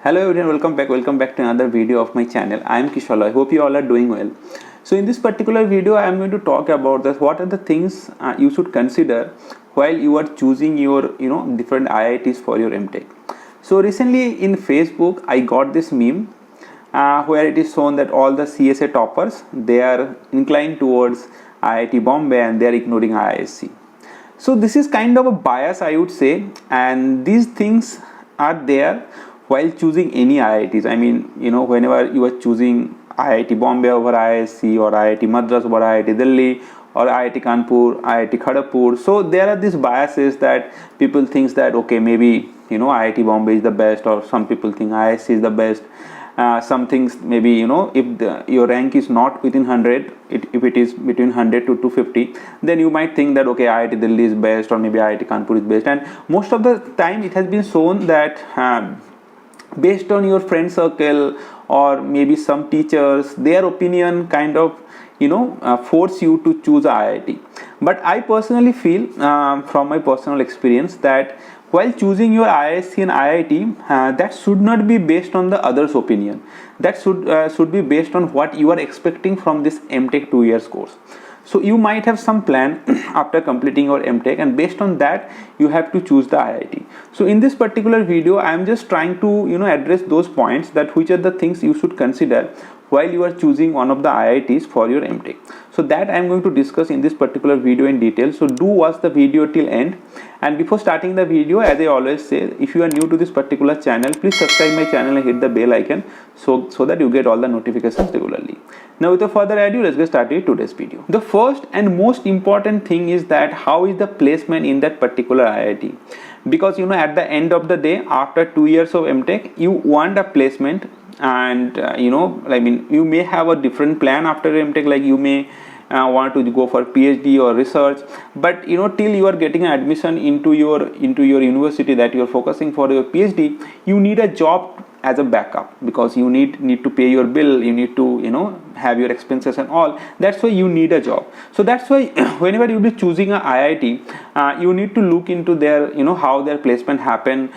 Hello everyone, welcome back to another video of my channel. I am Kishore. I hope you all are doing well. So in this particular video I am going to talk about what are the things you should consider while you are choosing your different IITs for your Mtech. So recently in Facebook I got this meme where it is shown that all the CSA toppers, they are inclined towards IIT Bombay and they are ignoring IISc. So this is kind of a bias, I would say, and these things are there while choosing any IITs. I mean, whenever you are choosing IIT Bombay over IISc or IIT Madras over IIT Delhi or IIT Kanpur, IIT Kharagpur, so there are these biases that people think that okay, maybe IIT Bombay is the best, or some people think IISc is the best. Some things maybe if your rank is not within 100, if it is between 100 to 250, then you might think that okay, IIT Delhi is best or maybe IIT Kanpur is best. And most of the time it has been shown that based on your friend circle or maybe some teachers, their opinion kind of force you to choose IIT. But I personally feel from my personal experience that while choosing your IISc and IIT, that should not be based on the others' opinion. That should be based on what you are expecting from this Mtech 2 years course. So you might have some plan after completing your Mtech, and based on that you have to choose the IIT. So in this particular video I am just trying to address those points, that which are the things you should consider while you are choosing one of the IITs for your Mtech. So that I am going to discuss in this particular video in detail. So do watch the video till end. And before starting the video, as I always say, if you are new to this particular channel, please subscribe my channel and hit the bell icon so that you get all the notifications regularly. Now without further ado, let's get started with today's video. The first and most important thing is that how is the placement in that particular IIT? Because at the end of the day, after 2 years of Mtech, you want a placement, and you may have a different plan after Mtech, like you may want to go for PhD or research, but till you are getting an admission into your university that you are focusing for your PhD, you need a job as a backup, because you need to pay your bill, you need to have your expenses and all. That's why you need a job. So that's why whenever you be choosing a IIT, you need to look into their how their placement happened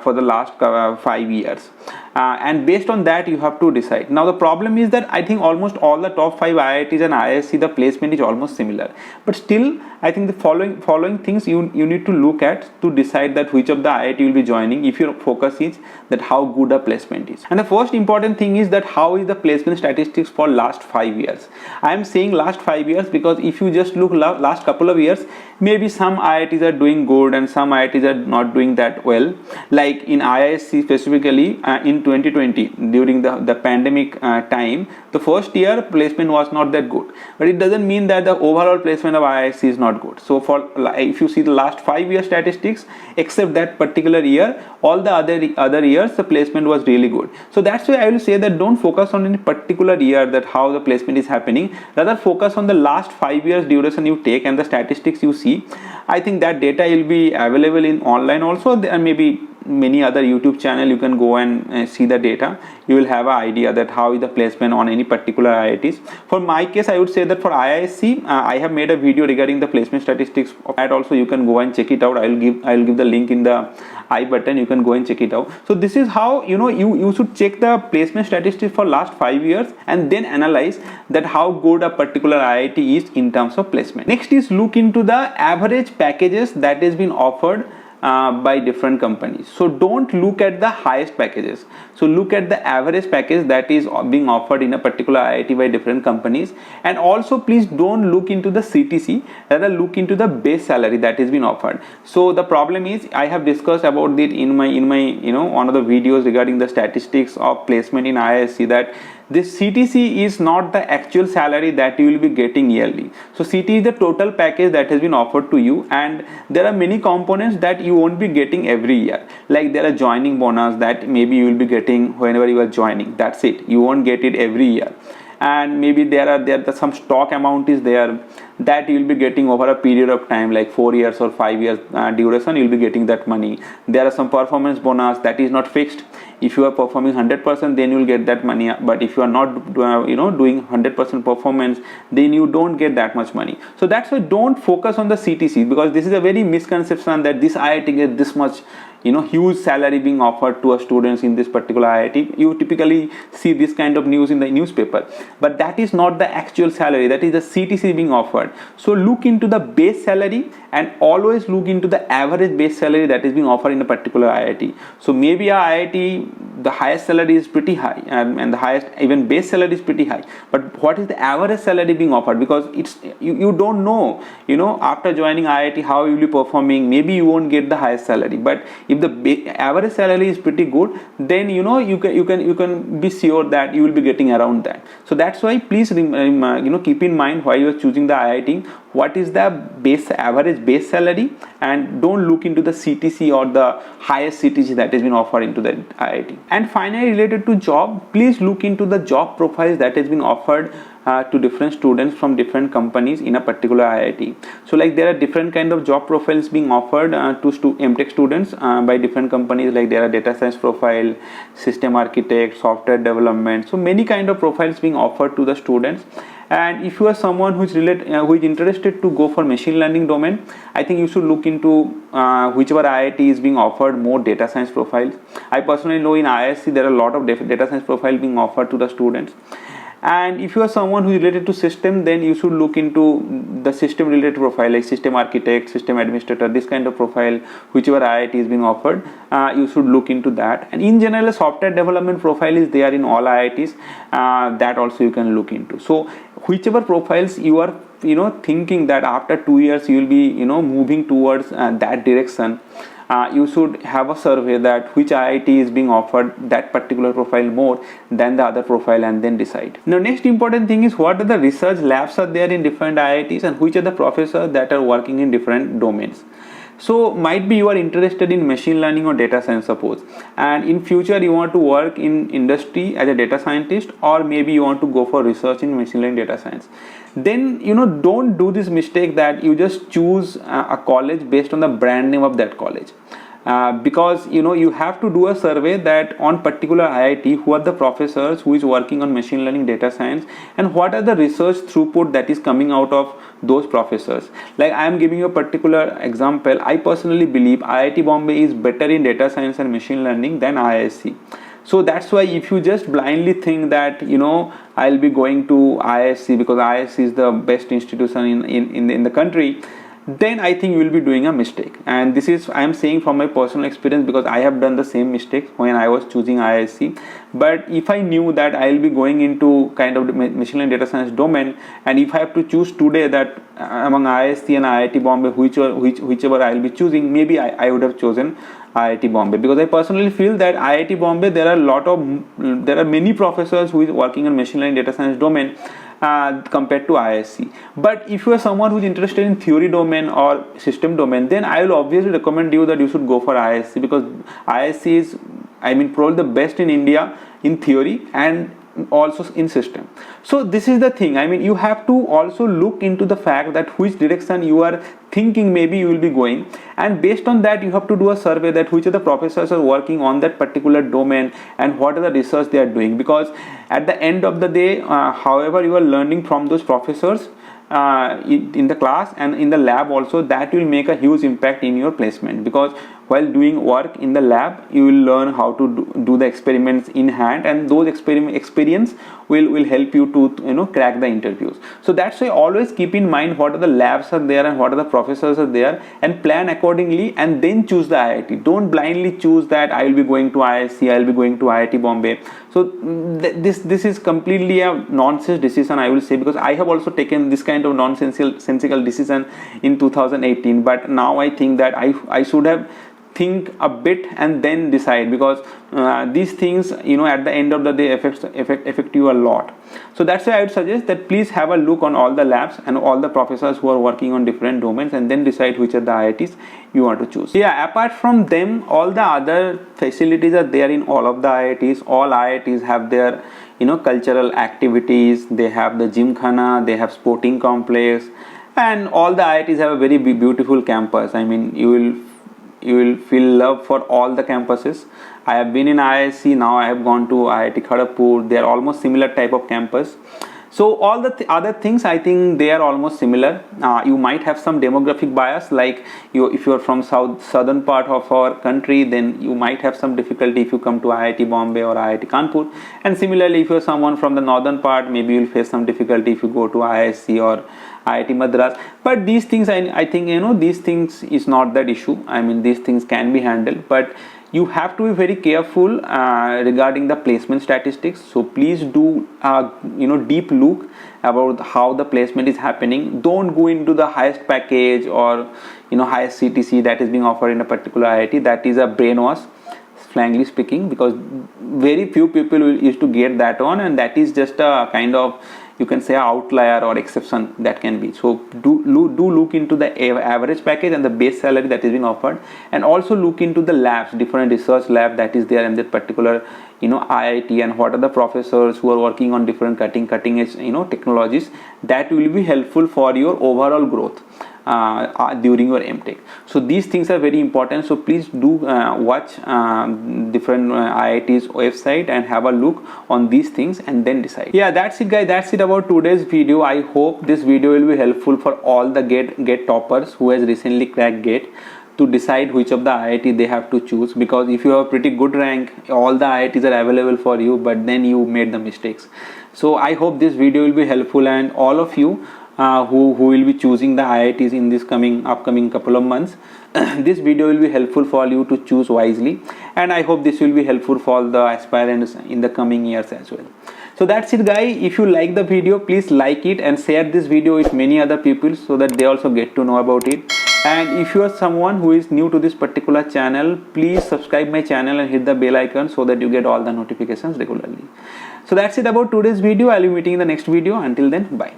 for the last 5 years, and based on that you have to decide. Now the problem is that I think almost all the top 5 IITs and IISc, the placement is almost similar, but still I think the following things you need to look at to decide that which of the IIT you will be joining, if your focus is that how good a placement is. And the first important thing is that how is the placement statistics for last 5 years. I am saying last 5 years because if you just look last couple of years, maybe some IITs are doing good and some IITs are not doing that well. Like in IISc specifically, in 2020 during the pandemic time, the first year placement was not that good, but it doesn't mean that the overall placement of IISc is not good. So for if you see the last 5 year statistics, except that particular year, all the other years the placement was really good. So that's why I will say that don't focus on any particular year that how the placement is happening, rather focus on the last 5 years duration you take and the statistics you see. I think that data will be available in online also, and maybe many other YouTube channel you can go and see the data. You will have an idea that how is the placement on any particular IITs. For my case, I would say that for IISc, I have made a video regarding the placement statistics of that also. You can go and check it out. I will give the link in the I button. You can go and check it out. So this is how you should check the placement statistics for last 5 years and then analyze that how good a particular IIT is in terms of placement. Next is look into the average packages that has been offered by different companies. So don't look at the highest packages. So look at the average package that is being offered in a particular IIT by different companies. And also please don't look into the CTC, rather look into the base salary that is being offered. So the problem is, I have discussed about it in my one of the videos regarding the statistics of placement in IISc, that this CTC is not the actual salary that you will be getting yearly. So CT is the total package that has been offered to you, and there are many components that you won't be getting every year. Like there are joining bonus that maybe you will be getting whenever you are joining. That's it. You won't get it every year. And maybe there are some stock amount is there that you will be getting over a period of time, like 4 years or 5 years duration. You will be getting that money. There are some performance bonus that is not fixed. if you are performing 100%, then you will get that money, but if you are not doing 100% performance, then you don't get that much money. So that's why don't focus on the CTC, because this is a very misconception that this IIT gets this much huge salary being offered to a students in this particular IIT. You typically see this kind of news in the newspaper, but that is not the actual salary, that is the CTC being offered. So look into the base salary and always look into the average base salary that is being offered in a particular IIT. So maybe a IIT, the highest salary is pretty high, and the highest even base salary is pretty high, but what is the average salary being offered? Because it's you don't know after joining IIT how you will be performing. Maybe you won't get the highest salary, but if the average salary is pretty good, then you can be sure that you will be getting around that. So that's why please keep in mind while you are choosing the IIT, what is the average base salary, and don't look into the CTC or the highest CTC that has been offered into the IIT. And finally, related to job, please look into the job profiles that has been offered to different students from different companies in a particular IIT. So like there are different kind of job profiles being offered to Mtech students by different companies. Like there are data science profile, system architect, software development. So many kind of profiles being offered to the students. And if you are someone who is interested to go for machine learning domain, I think you should look into whichever IIT is being offered more data science profiles. I personally know in IISc there are a lot of data science profile being offered to the students. And if you are someone who is related to system, then you should look into the system related profile, like system architect, system administrator, this kind of profile, whichever IIT is being offered, you should look into that. And in general, a software development profile is there in all IITs, that also you can look into. So whichever profiles you are thinking that after 2 years you will be moving towards that direction, you should have a survey that which IIT is being offered that particular profile more than the other profile, and then decide. Now next important thing is what are the research labs are there in different IITs, and which are the professors that are working in different domains. So might be you are interested in machine learning or data science, suppose, and in future you want to work in industry as a data scientist, or maybe you want to go for research in machine learning data science. Then don't do this mistake that you just choose a college based on the brand name of that college. Because you have to do a survey that on particular IIT, who are the professors who is working on machine learning data science, and what are the research throughput that is coming out of those professors. Like I am giving you a particular example. I personally believe IIT Bombay is better in data science and machine learning than IISc. So that's why if you just blindly think that I'll be going to IISc because IISc is the best institution in the country, then I think you will be doing a mistake. And this is I am saying from my personal experience, because I have done the same mistakes when I was choosing IISc. But if I knew that I will be going into kind of the machine learning data science domain, and if I have to choose today that among IISc and IIT Bombay whichever I will be choosing, maybe I would have chosen IIT Bombay, because I personally feel that IIT Bombay there are many professors who is working on machine learning data science domain compared to IISc. But if you are someone who is interested in theory domain or system domain, then I will obviously recommend you that you should go for IISc, because IISc is probably the best in India in theory and also in system. So this is the thing, you have to also look into the fact that which direction you are thinking maybe you will be going, and based on that you have to do a survey that which of the professors are working on that particular domain and what are the research they are doing. Because at the end of the day, however you are learning from those professors in the class and in the lab also, that will make a huge impact in your placement. Because while doing work in the lab, you will learn how to do the experiments in hand, and those experience will help you to crack the interviews. So that's why always keep in mind what are the labs are there and what are the professors are there, and plan accordingly, and then choose the IIT. Don't blindly choose that I will be going to IISc, I will be going to IIT Bombay. So this is completely a nonsense decision, I will say, because I have also taken this kind of nonsensical decision in 2018. But now I think that I should have think a bit and then decide, because these things at the end of the day affect you a lot. So that's why I would suggest that please have a look on all the labs and all the professors who are working on different domains, and then decide which are the IITs you want to choose. Yeah, apart from them, all the other facilities are there in all of the IITs. All IITs have their cultural activities, they have the gymkhana, they have sporting complex, and all the IITs have a very beautiful campus. You will feel love for all the campuses. I have been in IISc, now I have gone to IIT Kharagpur. They are almost similar type of campus. So all the other things, I think they are almost similar. You might have some demographic bias, like if you are from southern part of our country, then you might have some difficulty if you come to IIT Bombay or IIT Kanpur. And similarly, if you are someone from the northern part, maybe you will face some difficulty if you go to IISc or IIT Madras. But these things, I think, these things is not that issue. I mean, these things can be handled, but you have to be very careful regarding the placement statistics. So please do deep look about how the placement is happening. Don't go into the highest package or highest CTC that is being offered in a particular IIT. That is a brainwash, frankly speaking, because very few people used to get that on, and that is just a kind of, you can say, outlier or exception that can be. So do look into the average package and the base salary that is being offered, and also look into the labs, different research lab that is there in that particular IIT, and what are the professors who are working on different cutting edge technologies that will be helpful for your overall growth during your Mtech. So these things are very important. So please do watch different IITs website and have a look on these things and then decide. Yeah, that's it guys, that's it about today's video. I hope this video will be helpful for all the GATE toppers who has recently cracked GATE to decide which of the IIT they have to choose, because if you have a pretty good rank, all the IITs are available for you, but then you made the mistakes. So I hope this video will be helpful, and all of you who will be choosing the IITs in this upcoming couple of months, this video will be helpful for you to choose wisely, and I hope this will be helpful for the aspirants in the coming years as well. So that's it guys. If you like the video, please like it and share this video with many other people so that they also get to know about it. And if you are someone who is new to this particular channel, please subscribe my channel and hit the bell icon so that you get all the notifications regularly. So that's it about today's video. I'll be meeting in the next video. Until then, bye.